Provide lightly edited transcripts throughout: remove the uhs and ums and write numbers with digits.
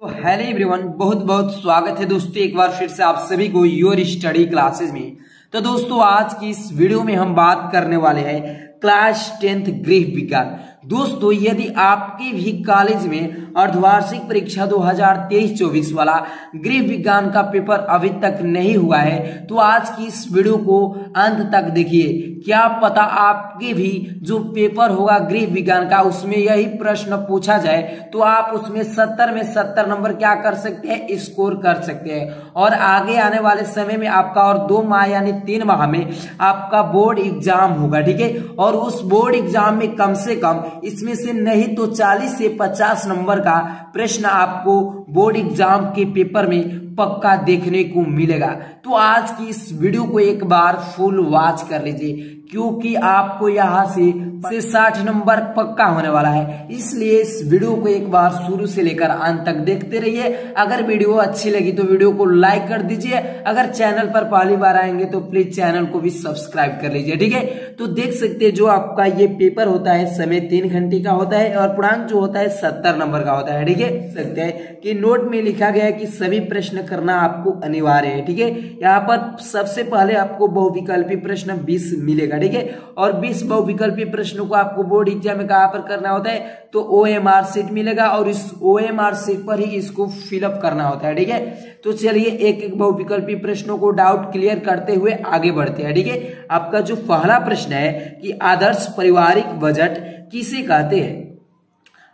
तो hello everyone, बहुत बहुत स्वागत है दोस्तों एक बार फिर से आप सभी को योर स्टडी क्लासेस में। तो दोस्तों आज की इस वीडियो में हम बात करने वाले हैं क्लास 10th गृह विज्ञान। दोस्तों यदि आपके भी कॉलेज में अर्धवार्षिक परीक्षा 2023-24 वाला गृह विज्ञान का पेपर अभी तक नहीं हुआ है तो आज की इस वीडियो को अंत तक देखिए। क्या पता आपके भी जो पेपर होगा गृह विज्ञान का उसमें यही प्रश्न पूछा जाए तो आप उसमें 70 में 70 नंबर क्या कर सकते हैं, स्कोर कर सकते हैं। और आगे आने वाले समय में आपका और 2 माह यानी 3 माह में आपका बोर्ड एग्जाम होगा, ठीक है। और उस बोर्ड एग्जाम में कम से कम इसमें से नहीं तो 40 से 50 नंबर का प्रश्न आपको बोर्ड एग्जाम के पेपर में पक्का देखने को मिलेगा। तो आज की इस वीडियो को एक बार फुल वॉच कर लीजिए क्योंकि आपको यहाँ से 60 नंबर पक्का होने वाला है, इसलिए इस वीडियो को एक बार शुरू से लेकर अंत तक देखते रहिए। अगर वीडियो अच्छी लगी तो वीडियो को लाइक कर दीजिए, अगर चैनल पर पहली बार आएंगे तो प्लीज चैनल को भी सब्सक्राइब कर लीजिए, ठीक है। तो देख सकते हैं जो आपका ये पेपर होता है समय 3 घंटे का होता है और पूर्णांक जो होता है 70 नंबर का होता है, ठीक है। सकते हैं कि नोट में लिखा गया है कि सभी प्रश्न करना आपको अनिवार्य है, ठीक है। यहाँ पर सबसे पहले आपको बहुविकल्पी प्रश्न 20 मिलेगा, ठीक है। और 20 बहुविकल्पी प्रश्नों को आपको बोर्ड एग्जाम में कहाँ पर करना होता है तो OMR शीट मिलेगा और इस OMR शीट पर ही इसको फिलअप करना होता है, ठीक है। तो चलिए एक एक बहुविकल्पी प्रश्नों को डाउट क्लियर करते हुए आगे बढ़ते हैं, ठीक है। आपका जो पहला प्रश्न है कि आदर्श पारिवारिक बजट किसे कहते हैं।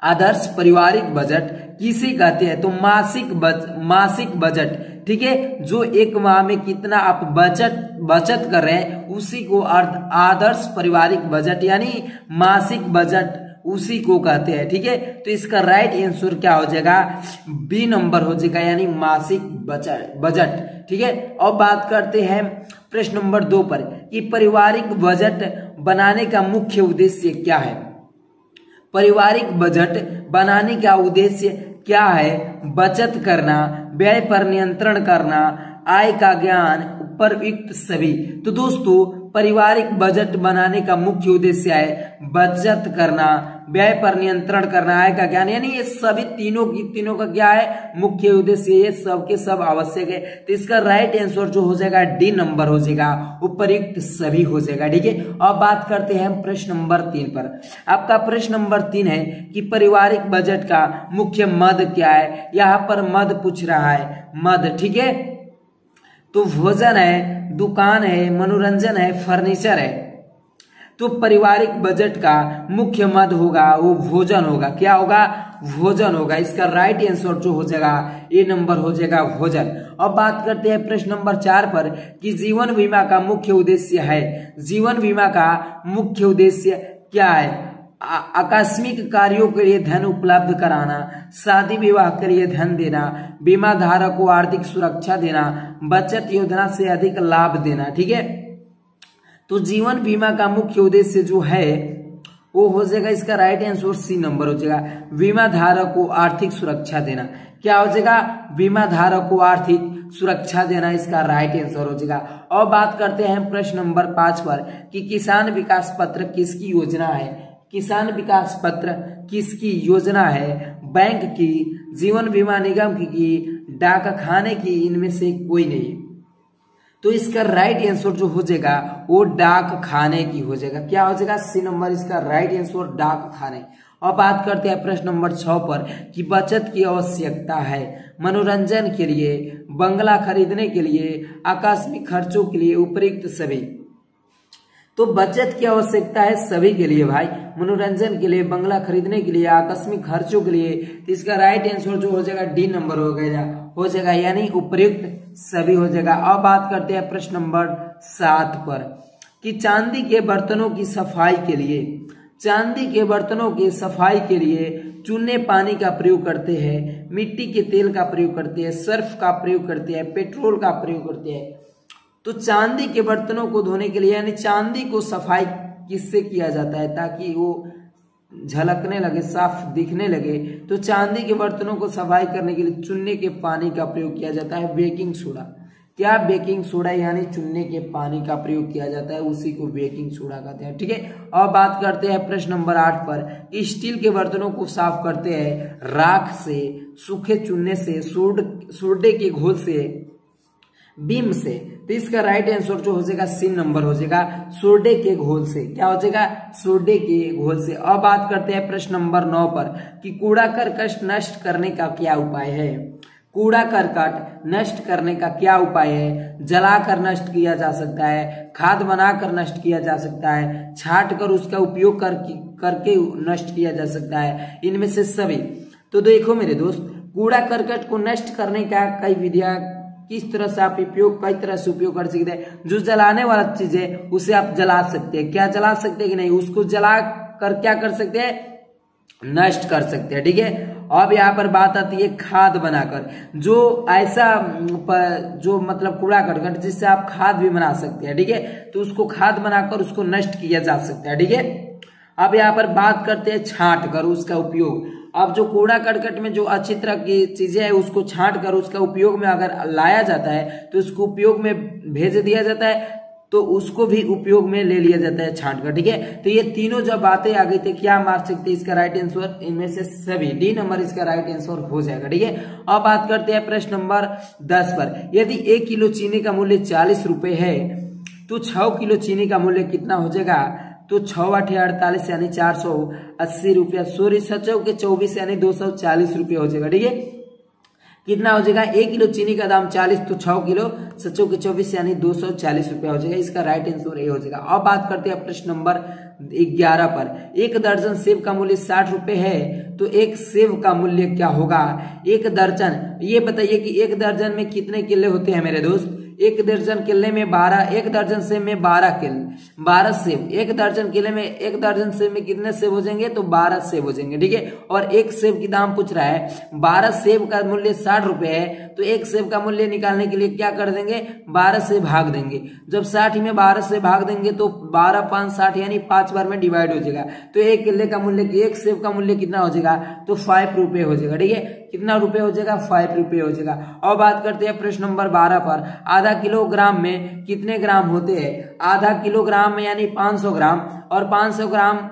आदर्श पारिवारिक बजट किसे कहते हैं तो मासिक बजट, ठीक है। जो एक माह में कितना आप बचत कर रहे हैं उसी को आदर्श पारिवारिक बजट यानी मासिक बजट उसी को कहते हैं, ठीक है। तो इसका राइट आंसर क्या हो जाएगा, बी नंबर हो जाएगा यानी मासिक बजट, ठीक है। अब बात करते हैं प्रश्न नंबर 2 पर कि पारिवारिक बजट बनाने का मुख्य उद्देश्य क्या है। पारिवारिक बजट बनाने का उद्देश्य क्या है, बचत करना, व्यय पर नियंत्रण करना, आय का ज्ञान, उपयुक्त सभी। तो दोस्तों पारिवारिक बजट बनाने का मुख्य उद्देश्य है बचत करना, व्यय पर नियंत्रण करना, आय का ज्ञान, यानी ये सभी तीनों का क्या है मुख्य उद्देश्य, ये सब के सब आवश्यक है। तो इसका राइट आंसर जो हो जाएगा डी नंबर हो जाएगा, उपयुक्त सभी हो जाएगा, ठीक है। अब बात करते हैं प्रश्न नंबर 3 पर। आपका प्रश्न नंबर 3 है कि पारिवारिक बजट का मुख्य मद क्या है। यहाँ पर मद पूछ रहा है, मद, ठीक है। तो भोजन है, दुकान है, मनोरंजन है, फर्नीचर है। तो पारिवारिक बजट का मुख्य मद होगा वो भोजन होगा, क्या होगा, भोजन होगा। इसका राइट आंसर जो हो जाएगा ए नंबर हो जाएगा भोजन। अब बात करते हैं प्रश्न नंबर 4 पर कि जीवन बीमा का मुख्य उद्देश्य है। जीवन बीमा का मुख्य उद्देश्य क्या है, आकस्मिक कार्यों के लिए धन उपलब्ध कराना, शादी विवाह के लिए धन देना, बीमा धारक को आर्थिक सुरक्षा देना, बचत योजना से अधिक लाभ देना, ठीक है। तो जीवन बीमा का मुख्य उद्देश्य जो है वो हो जाएगा, इसका राइट आंसर सी नंबर हो जाएगा, बीमा धारक को आर्थिक सुरक्षा देना। क्या हो जाएगा, बीमा धारक को आर्थिक सुरक्षा देना, इसका राइट आंसर हो जाएगा। और बात करते हैं प्रश्न नंबर 5 पर कि किसान विकास पत्र किसकी योजना है। किसान विकास पत्र किसकी योजना है, बैंक की, जीवन बीमा निगम की, डाक खाने की, इनमें से कोई नहीं। तो इसका राइट आंसर जो हो जाएगा वो डाक खाने की हो जाएगा, क्या हो जाएगा, सी नंबर इसका राइट आंसर डाक खाने। और बात करते हैं प्रश्न नंबर 6 पर कि बचत की आवश्यकता है मनोरंजन के लिए, बंगला खरीदने के लिए, आकस्मिक खर्चों के लिए, उपयुक्त सभी। तो बचत की आवश्यकता है सभी के लिए भाई, मनोरंजन के लिए, बंगला खरीदने के लिए, आकस्मिक खर्चों के लिए। तो इसका राइट आंसर जो हो जाएगा डी नंबर हो जाएगा यानी उपयुक्त सभी हो जाएगा। अब बात करते हैं प्रश्न नंबर 7 पर कि चांदी के बर्तनों की सफाई के लिए, चांदी के बर्तनों की सफाई के लिए चूने पानी का प्रयोग करते हैं, मिट्टी के तेल का प्रयोग करते हैं, सर्फ का प्रयोग करते हैं, पेट्रोल का प्रयोग करते हैं। तो चांदी के बर्तनों को धोने के लिए यानी चांदी को सफाई किससे किया जाता है ताकि वो झलकने लगे, साफ दिखने लगे। तो चांदी के बर्तनों को सफाई करने के लिए चूने के पानी का प्रयोग किया जाता है, बेकिंग सोडा। क्या बेकिंग सोडा यानी चूने के पानी का प्रयोग किया जाता है, उसी को बेकिंग सोडा कहते हैं। ठीक है, अब बात करते हैं प्रश्न नंबर 8 पर कि स्टील के बर्तनों को साफ करते हैं राख से, सूखे चूने से, सोडे के घोल से, बीम से। तो इसका राइट आंसर जो हो जाएगा सी नंबर हो जाएगा, सोडे के घोल से। क्या हो जाएगा, सोडे के घोल से। अब बात करते हैं प्रश्न नंबर 9 पर कि कूड़ा करकट नष्ट करने का क्या उपाय है। कूड़ा करकट नष्ट करने का क्या उपाय है। जलाकर नष्ट किया जा सकता है, खाद बनाकर नष्ट किया जा सकता है, छाट कर उसका उपयोग करके नष्ट किया जा सकता है, इनमें से सभी। तो देखो मेरे दोस्त, कूड़ा करकट को नष्ट करने का कई विधियां, किस तरह से आप कई तरह से उपयोग कर सकते हैं। जो जलाने वाला चीज है उसे आप जला सकते हैं, क्या जला सकते हैं कि नहीं, उसको जला कर क्या कर सकते हैं, नष्ट कर सकते हैं। ठीक है, अब यहाँ पर बात आती है खाद बनाकर, जो ऐसा जो मतलब कूड़ा करकट जिससे आप खाद भी बना सकते हैं। ठीक है, तो उसको खाद बनाकर उसको नष्ट किया जा सकता है। ठीक है, अब यहाँ पर बात करते हैं छांट कर उसका उपयोग। अब जो कूड़ा करकट में जो अच्छी तरह की चीजें है उसको छांट कर उसका उपयोग में अगर लाया जाता है तो उसको उपयोग में भेज दिया जाता है, तो उसको भी उपयोग में ले लिया जाता है छांट कर। ठीक है, तो ये तीनों जब बातें आ गई थी, क्या मार सकते हैं इसका राइट आंसर, इनमें से सभी, डी नंबर इसका राइट आंसर हो जाएगा। ठीक है, अब बात करते हैं प्रश्न नंबर 10 पर। यदि 1 किलो चीनी का मूल्य 40 रुपए है तो 6 किलो चीनी का मूल्य कितना हो जाएगा। तो 6 8 48 यानी 480 रुपया, सॉरी 7 के 24 यानी 240 रुपये हो जाएगा। ठीक है, कितना हो जाएगा, 1 किलो चीनी का दाम 40, तो 6 किलो 7 के 24 यानी 240 रुपया हो जाएगा। इसका राइट आंसर ये हो जाएगा। अब बात करते हैं प्रश्न नंबर 11 पर। 1 दर्जन सेब का मूल्य 60 रुपए है तो 1 सेब का मूल्य क्या होगा। 1 दर्जन, ये बताइए कि 1 दर्जन में कितने केले होते हैं मेरे दोस्त। 1 दर्जन केले में 12, 1 दर्जन सेब में 12 केले, 12 सेब। 1 दर्जन केले में, 1 दर्जन सेब में कितने सेब हो जाएंगे, तो 12 सेब हो जाएंगे। ठीक है, और 1 सेब की दाम पूछ रहा है, 12 सेब का मूल्य 60 रुपए है तो 1 सेब का मूल्य निकालने के लिए क्या कर देंगे, 12 से भाग देंगे। जब 60 में 12 से भाग देंगे तो 12 5 60 यानी 5 बार में डिवाइड हो जाएगा। तो 1 केले का मूल्य, 1 सेब का मूल्य कितना हो जाएगा, तो 5 रुपए हो जाएगा। ठीक है, कितना रुपए हो जाएगा, 5 रुपए हो जाएगा। और बात करते हैं प्रश्न नंबर 12 पर। आधा किलोग्राम में कितने ग्राम होते हैं। आधा किलोग्राम में यानी 500 ग्राम, और 500 ग्राम,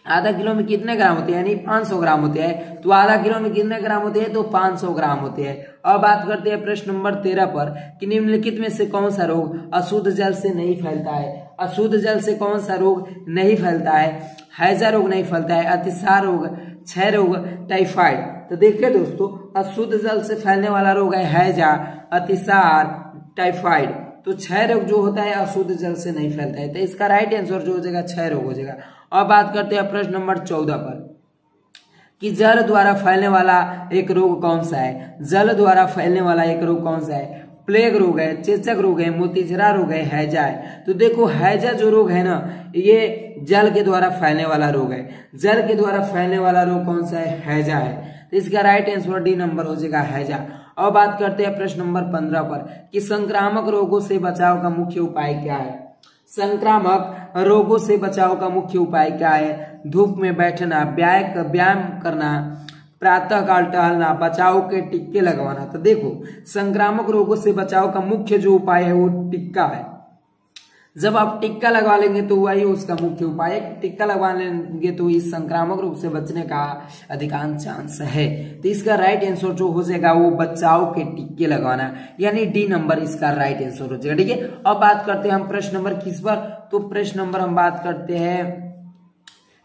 आधा किलो में कितने ग्राम होते हैं, यानी 500 ग्राम होते हैं। तो आधा किलो में कितने ग्राम होते हैं, तो 500 ग्राम होते हैं। अब बात करते हैं प्रश्न नंबर 13 पर कि निम्नलिखित में से कौन सा रोग अशुद्ध जल से नहीं फैलता है। अशुद्ध जल से कौन सा रोग नहीं फैलता है। हैजा रोग नहीं फैलता है, अतिसार रोग, क्षय रोग, टाइफाइड। तो देखिए दोस्तों, अशुद्ध जल से फैलने वाला रोग है हैजा, अतिसार, टाइफाइड। तो क्षय रोग जो होता है अशुद्ध जल से नहीं फैलता है, तो इसका राइट आंसर जो हो जाएगा क्षय रोग हो जाएगा। अब बात करते हैं प्रश्न नंबर 14 पर कि जल द्वारा फैलने वाला एक रोग कौन सा है। जल द्वारा फैलने वाला एक रोग कौन सा है। प्लेग रोग है, चेचक रोग है, मोतीझरा रोग है, हैजा है। तो देखो हैजा जो रोग है ना, ये जल के द्वारा फैलने वाला रोग है। जल के द्वारा फैलने वाला रोग कौन सा है, हैजा है। तो इसका राइट आंसर डी नंबर हो जाएगा हैजा। अब बात करते हैं प्रश्न नंबर 15 पर कि संक्रामक रोगों से बचाव का मुख्य उपाय क्या है। संक्रामक रोगों से बचाव का मुख्य उपाय क्या है। धूप में बैठना, व्यायाम करना, प्रातः काल टहलना, बचाव के टिक्के लगवाना। तो देखो, संक्रामक रोगों से बचाव का मुख्य जो उपाय है वो टिक्का है। जब आप टिक्का लगवा लेंगे तो वही उसका मुख्य उपाय है। टिक्का लगवा लेंगे तो इस संक्रामक रोग से बचने का अधिकांश चांस है। तो इसका राइट आंसर जो हो जाएगा वो बचाव के टिक्के लगवाना, यानी डी नंबर इसका राइट आंसर हो जाएगा। ठीक है, अब बात करते हैं हम प्रश्न नंबर किस पर। तो प्रश्न नंबर हम बात करते हैं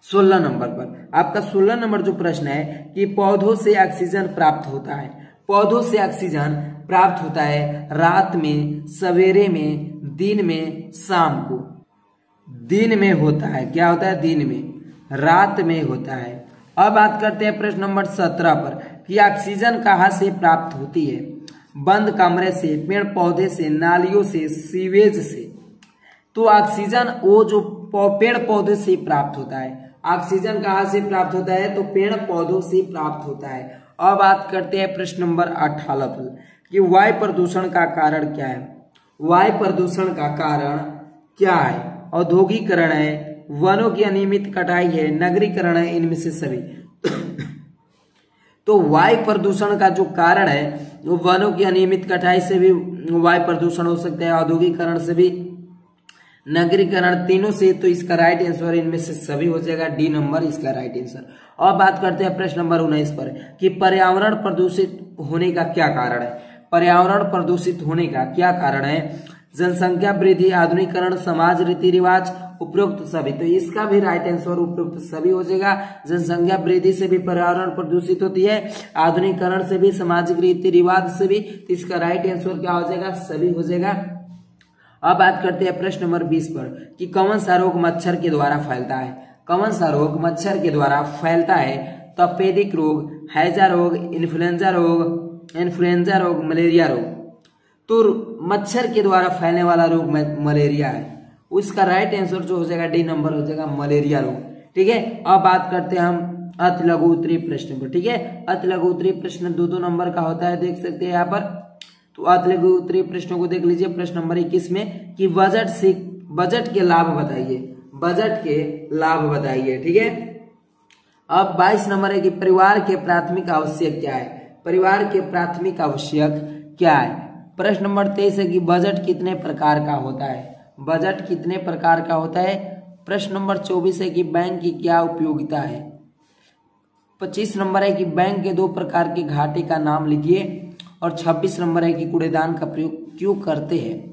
16 नंबर पर। आपका 16 नंबर जो प्रश्न है कि पौधों से ऑक्सीजन प्राप्त होता है। पौधों से ऑक्सीजन प्राप्त होता है रात में, सवेरे में, दिन में, शाम को। दिन में होता है, क्या होता है, दिन में, रात में होता है। अब बात करते हैं प्रश्न नंबर 17 पर कि ऑक्सीजन कहाँ से प्राप्त होती है। बंद कमरे से, पेड़ पौधे से, नालियों से, सीवेज से। तो ऑक्सीजन वो जो पेड़ पौधे से प्राप्त होता है। ऑक्सीजन कहाँ से प्राप्त होता है, तो पेड़ पौधों से प्राप्त होता है। अब बात करते हैं प्रश्न नंबर 18 पर कि वायु प्रदूषण का कारण क्या है। वायु प्रदूषण का कारण क्या है। औद्योगिकरण है, वनों की अनियमित कटाई है, नगरीकरण है, इनमें से सभी। तो वायु प्रदूषण का जो कारण है वो वनों की अनियमित कटाई से भी वायु प्रदूषण हो सकता है, औद्योगिकरण से भी, नगरीकरण, तीनों से। तो इसका राइट आंसर इनमें से सभी हो जाएगा, डी नंबर इसका राइट आंसर। और बात करते हैं प्रश्न नंबर 19 पर कि पर्यावरण प्रदूषित होने का क्या कारण है। पर्यावरण प्रदूषित होने का क्या कारण है? जनसंख्या वृद्धि, आधुनिकीकरण, समाज, रीति रिवाज, उपरोक्त सभी। तो इसका भी राइट आंसर उपरोक्त सभी हो जाएगा। जनसंख्या वृद्धि से भी पर्यावरण प्रदूषित होती है, आधुनिकीकरण से भी, सामाजिक रीति रिवाज से भी। तो इसका राइट आंसर क्या हो जाएगा? सभी हो जाएगा। अब बात करते हैं प्रश्न नंबर 20 पर कि कौन सा रोग मच्छर के द्वारा फैलता है। कौन सा रोग मच्छर के द्वारा फैलता है? तपेदिक रोग, हैजा रोग, इन्फ्लुएंजा रोग, मलेरिया रोग। तो मच्छर के द्वारा फैलने वाला रोग मलेरिया है, उसका राइट आंसर जो हो जाएगा डी नंबर हो जाएगा, मलेरिया रोग। ठीक है। अब बात करते हैं हम अति लघु उत्तरीय प्रश्न पर। ठीक है, अति लघु उत्तरीय प्रश्न 2-2 नंबर का होता है, देख सकते हैं यहाँ पर। तो अति लघु उत्तरीय प्रश्नों को देख लीजिए। प्रश्न नंबर 21 में कि बजट के लाभ बताइए, बजट के लाभ बताइए। ठीक है। अब 22 नंबर है कि परिवार के प्राथमिक आवश्यक क्या है। परिवार के प्राथमिक आवश्यक क्या है। प्रश्न नंबर 23 है कि बजट कितने प्रकार का होता है। बजट कितने प्रकार का होता है। प्रश्न नंबर 24 है कि बैंक की क्या उपयोगिता है। 25 नंबर है कि बैंक के 2 प्रकार के घाटे का नाम लिखिए। और 26 नंबर है कि कूड़ेदान का प्रयोग क्यों करते हैं।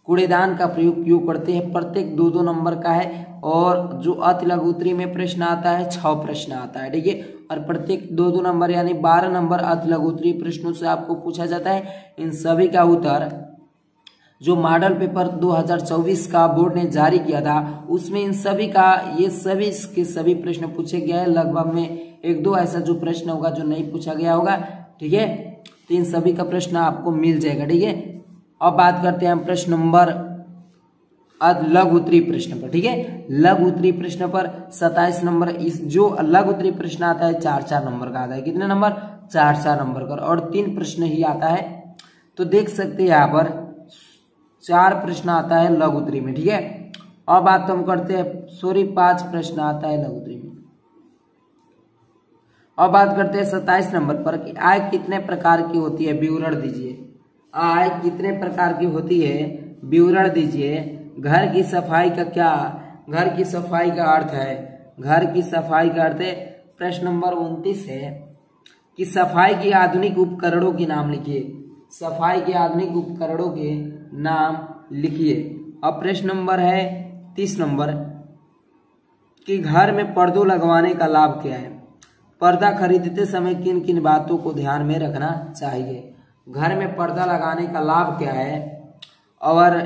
कूड़ेदान का प्रयोग क्यों करते हैं। प्रत्येक 2-2 नंबर का है। और जो अति लघु उत्तरीय में प्रश्न आता है 6 प्रश्न आता है। ठीक है। और प्रत्येक 2-2 नंबर यानी 12 नंबर अति लघु उत्तरीय प्रश्नों से आपको पूछा जाता है। इन सभी का उत्तर जो मॉडल पेपर 2024 का बोर्ड ने जारी किया था उसमें इन सभी का ये सभी के सभी प्रश्न पूछे गए हैं। लगभग में 1-2 ऐसा जो प्रश्न होगा जो नहीं पूछा गया होगा। ठीक है। तो इन सभी का प्रश्न आपको मिल जाएगा। ठीक है। अब बात करते हैं हम प्रश्न नंबर लघु उत्तरीय प्रश्न पर। ठीक है। लघु उत्तरीय प्रश्न पर 27 नंबर इस जो लघु उत्तरीय प्रश्न आता है 4-4 नंबर का आता है। कितने नंबर? 4-4 नंबर का। और 3 प्रश्न ही आता है। तो देख सकते हैं यहाँ पर 4 प्रश्न आता है लघु उत्तरीय में। ठीक है। अब बात हम करते हैं 5 प्रश्न आता है लघु उत्तरीय में। अब बात करते हैं 27 नंबर पर कि आय कितने प्रकार की होती है, विवरण दीजिए। आय कितने प्रकार की होती है, विवरण दीजिए। घर की सफाई का क्या, घर की सफाई का अर्थ है, घर की सफाई का अर्थ है। प्रश्न नंबर 29 है कि सफाई के आधुनिक उपकरणों के नाम लिखिए। सफाई के आधुनिक उपकरणों के नाम लिखिए। अब प्रश्न नंबर है 30 नंबर कि घर में पर्दों लगवाने का लाभ क्या है। पर्दा खरीदते समय किन किन बातों को ध्यान में रखना चाहिए। घर में पर्दा लगाने का लाभ क्या है और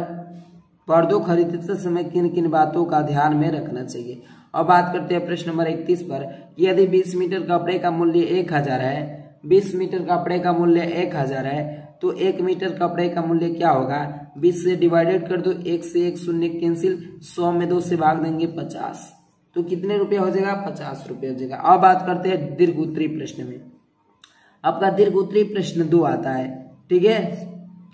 पर्दों खरीदते समय किन किन बातों का ध्यान में रखना चाहिए। अब बात करते हैं प्रश्न नंबर 31 पर कि यदि 20 मीटर कपड़े का मूल्य 1000 है, 20 मीटर कपड़े का मूल्य 1000 है तो 1 मीटर कपड़े का मूल्य क्या होगा। 20 से डिवाइडेड कर दो, 1 से 1 शून्य कैंसिल, 100 में 2 से भाग देंगे 50, तो कितने रुपए हो जाएगा? 50 रुपए हो जाएगा। अब बात करते हैं दीर्घ उत्तरीय प्रश्न में। आपका दीर्घ उत्तरीय प्रश्न 2 आता है। ठीक है।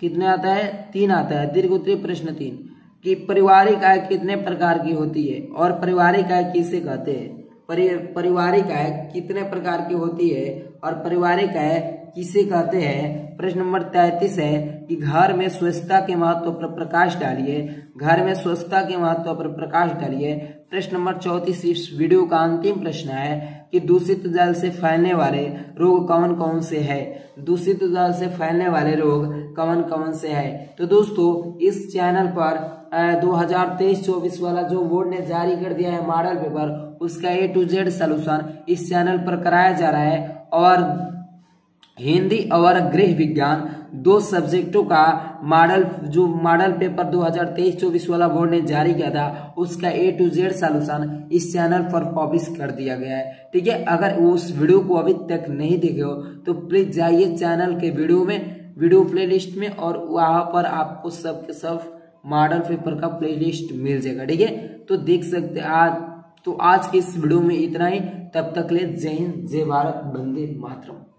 कितने आता है? 3 आता है। दीर्घ उत्तरीय प्रश्न 3 कि पारिवारिक आय कितने प्रकार की होती है और पारिवारिक आय किसे कहते हैं। पारिवारिक आय कितने प्रकार की होती है और पारिवारिक आय किसे कहते हैं। प्रश्न नंबर 33 है कि घर में स्वच्छता के महत्व पर प्रकाश डालिए। घर में स्वच्छता के महत्व पर प्रकाश डालिए। प्रश्न नंबर 34 इस वीडियो का अंतिम प्रश्न है कि दूषित जल से फैलने वाले रोग कौन कौन से है। दूषित जल से फैलने वाले रोग कौन कौन से है। तो दोस्तों इस चैनल पर 2023-24 वाला जो बोर्ड ने जारी कर दिया है मॉडल पेपर, उसका A to Z सॉल्यूशन इस चैनल पर कराया जा रहा है। और हिंदी और गृह विज्ञान 2 सब्जेक्टों का मॉडल पेपर 2023-24 वाला बोर्ड ने जारी किया था, उसका A to Z सॉल्यूशन इस चैनल पर पब्लिश कर दिया गया है। ठीक है। अगर उस वीडियो को अभी तक नहीं देखे हो तो प्लीज जाइए चैनल के वीडियो प्लेलिस्ट में और वहां पर आपको सब के सब मॉडल पेपर का प्लेलिस्ट मिल जाएगा। ठीक है। तो देख सकते आज की इस वीडियो में इतना ही। तब तक ले जय हिंद, जय भारत, वंदे मातरम।